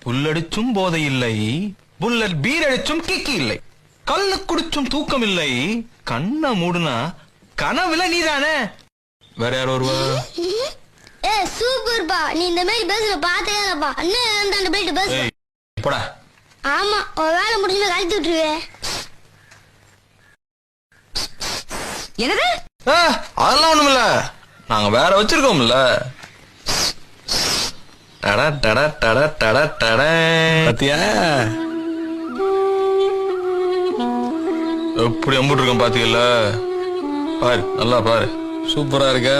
புல்லடிச்சும் போதை இல்லை, bullet beer அடிச்சும் கிக்கி இல்லை, கல்லு குடிச்சும் தூக்கம் இல்லை, கண்ண மூடுனா கனவுல நீதானே. வேற யார் வருவா? ஏ சூப்பர்ப்பா, நீ இந்த மாதிரி பேசுற பாத்தேப்பா. அண்ணன் அந்த பிளேட் பேசு. போடா. ஆமா, ஒரு வேலை முடிஞ்சு கழித்து விட்டுருவே. என்னது? அதெல்லாம் ஒண்ணுமில்ல, நாங்க வேற வச்சிருக்கோம்ல. பாத்தியா எப்படி அம்புட்டு இருக்கோம் பாத்தீங்கல்ல? பாரு, நல்லா பாரு. சூப்பரா இருக்க.